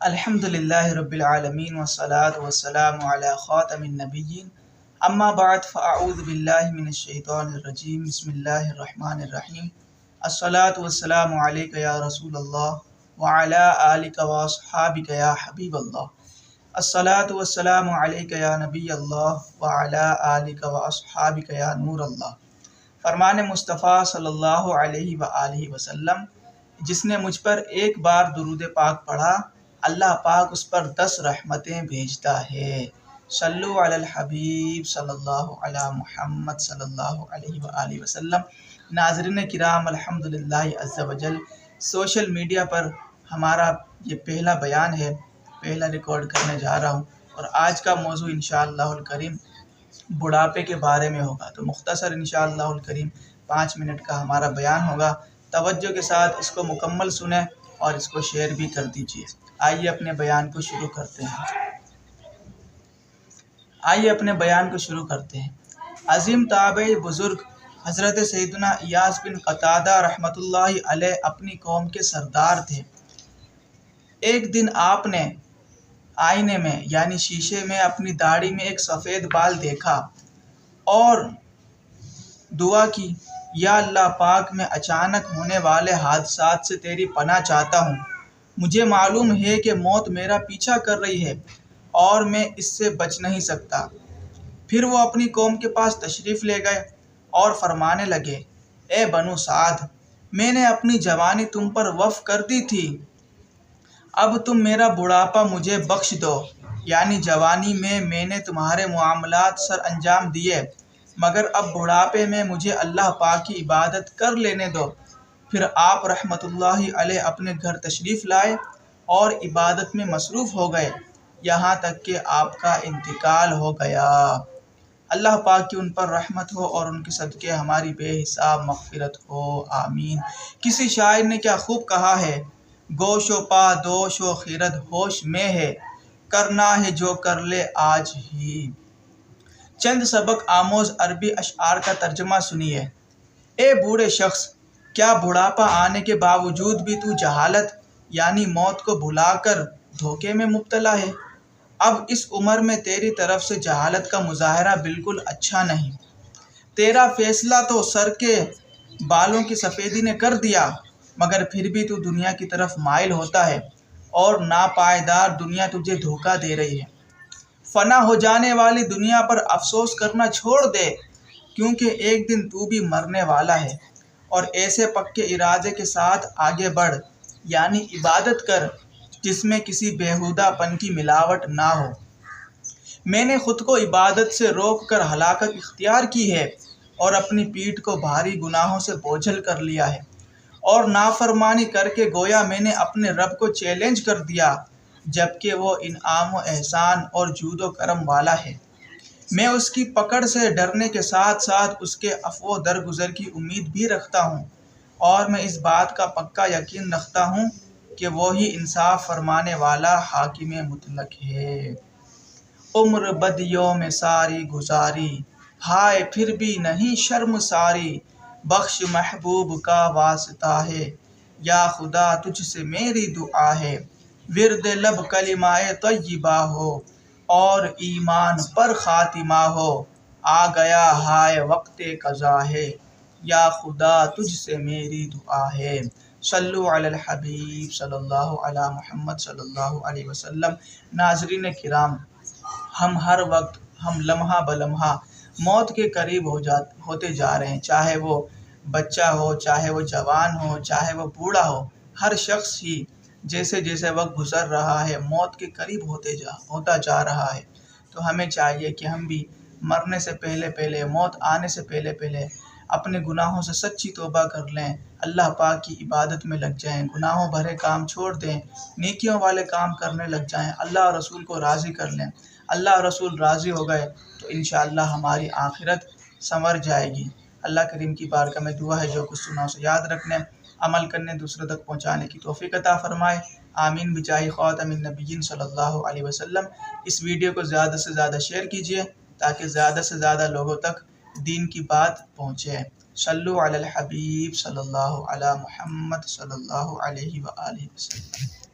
الحمدللہ رب العالمین والصلاة والسلام علی خاتم النبیین اما بعد فاعوذ باللہ من الشیطان الرجیم بسم اللہ الرحمن الرحیم الصلاة والسلام علیک یا رسول اللہ وعلی آلک واصحابک یا حبیب اللہ الصلاة والسلام علیک یا نبی اللہ وعلی آلک واصحابک یا نور اللہ۔ فرمان مصطفیٰ صلی اللہ علیہ وآلہ وسلم، جس نے مجھ پر ایک بار درود پاک پڑھا اللہ پاک اس پر 10 رحمتیں بھیجتا ہے۔ صلو علی الحبیب صلی اللہ علی محمد صلی اللہ علیہ وآلہ وسلم۔ ناظرین کرام، الحمدللہ عز وجل سوشل میڈیا پر ہمارا یہ پہلا بیان ہے، پہلا ریکارڈ کرنے جا رہا ہوں، اور آج کا موضوع انشاءاللہ الکریم بڑھاپے کے بارے میں ہوگا۔ تو مختصر انشاءاللہ الکریم 5 منٹ کا ہمارا بیان ہوگا۔ توجہ کے ساتھ اس کو مکمل سنیں اور اس کو شیئر بھی کر دیجیے۔ آئیے اپنے بیان کو شروع کرتے ہیں۔ عظیم تابعی بزرگ حضرت سیدنا ایاس بن قتادہ رحمۃ اللہ علیہ اپنی قوم کے سردار تھے۔ ایک دن آپ نے آئینے میں یعنی شیشے میں اپنی داڑھی میں ایک سفید بال دیکھا اور دعا کی، یا اللہ پاک، میں اچانک ہونے والے حادثات سے تیری پناہ چاہتا ہوں۔ مجھے معلوم ہے کہ موت میرا پیچھا کر رہی ہے اور میں اس سے بچ نہیں سکتا۔ پھر وہ اپنی قوم کے پاس تشریف لے گئے اور فرمانے لگے، اے بنو سعد، میں نے اپنی جوانی تم پر وقف کر دی تھی، اب تم میرا بڑھاپا مجھے بخش دو۔ یعنی جوانی میں نے تمہارے معاملات سر انجام دیے، مگر اب بڑھاپے میں مجھے اللہ پاک کی عبادت کر لینے دو۔ پھر آپ رحمۃ اللہ علیہ اپنے گھر تشریف لائے اور عبادت میں مصروف ہو گئے یہاں تک کہ آپ کا انتقال ہو گیا۔ اللہ پاک کی ان پر رحمت ہو اور ان کے صدقے ہماری بے حساب مغفرت ہو، آمین۔ کسی شاعر نے کیا خوب کہا ہے، گوش و پا دوش و خرد ہوش میں ہے، کرنا ہے جو کر لے آج ہی۔ چند سبق آموز عربی اشعار کا ترجمہ سنیے۔ اے بوڑھے شخص، کیا بڑھاپا آنے کے باوجود بھی تو جہالت یعنی موت کو بھلا کر دھوکے میں مبتلا ہے؟ اب اس عمر میں تیری طرف سے جہالت کا مظاہرہ بالکل اچھا نہیں۔ تیرا فیصلہ تو سر کے بالوں کی سفیدی نے کر دیا، مگر پھر بھی تو دنیا کی طرف مائل ہوتا ہے اور ناپائیدار دنیا تجھے دھوکہ دے رہی ہے۔ فنا ہو جانے والی دنیا پر افسوس کرنا چھوڑ دے، کیونکہ ایک دن تو بھی مرنے والا ہے، اور ایسے پکے ارادے کے ساتھ آگے بڑھ، یعنی عبادت کر جس میں کسی بیہودہ پن کی ملاوٹ نہ ہو۔ میں نے خود کو عبادت سے روک کر ہلاکت اختیار کی ہے اور اپنی پیٹھ کو بھاری گناہوں سے بوجھل کر لیا ہے، اور نافرمانی کر کے گویا میں نے اپنے رب کو چیلنج کر دیا، جبکہ وہ انعام و احسان اور جود و کرم والا ہے۔ میں اس کی پکڑ سے ڈرنے کے ساتھ ساتھ اس کے عفو درگزر کی امید بھی رکھتا ہوں، اور میں اس بات کا پکا یقین رکھتا ہوں کہ وہی انصاف فرمانے والا حاکم مطلق ہے۔ عمر بدیوں میں ساری گزاری، ہائے پھر بھی نہیں شرم ساری، بخش محبوب کا واسطہ ہے، یا خدا تجھ سے میری دعا ہے، ورد لب کلمہ طیبہ ہو اور ایمان پر خاتمہ ہو، آ گیا ہائے وقت قضا ہے، یا خدا تجھ سے میری دعا ہے۔ صلو علی الحبیب صلی اللہ علی محمد صلی اللہ علیہ وسلم۔ ناظرین کرام، ہم ہر وقت، ہم لمحہ بلمحہ موت کے قریب ہوتے جا رہے ہیں، چاہے وہ بچہ ہو، چاہے وہ جوان ہو، چاہے وہ بوڑھا ہو، ہر شخص ہی جیسے جیسے وقت گزر رہا ہے موت کے قریب ہوتا جا رہا ہے۔ تو ہمیں چاہیے کہ ہم بھی مرنے سے پہلے موت آنے سے پہلے اپنے گناہوں سے سچی توبہ کر لیں، اللہ پاک کی عبادت میں لگ جائیں، گناہوں بھرے کام چھوڑ دیں، نیکیوں والے کام کرنے لگ جائیں، اللہ اور رسول کو راضی کر لیں۔ اللہ اور رسول راضی ہو گئے تو انشاءاللہ ہماری آخرت سنور جائے گی۔ اللہ کریم کی بارگاہ میں دعا ہے جو کچھ سنا اسے یاد رکھنے، عمل کرنے، دوسروں تک پہنچانے کی توفیق عطا فرمائے، آمین بجاہ خاتم النبیین صلی اللہ علیہ وسلم۔ اس ویڈیو کو زیادہ سے زیادہ شیئر کیجیے تاکہ زیادہ سے زیادہ لوگوں تک دین کی بات پہنچے۔ صلو علی الحبیب صلی اللہ علی محمد صلی اللہ علیہ وآلہ وسلم۔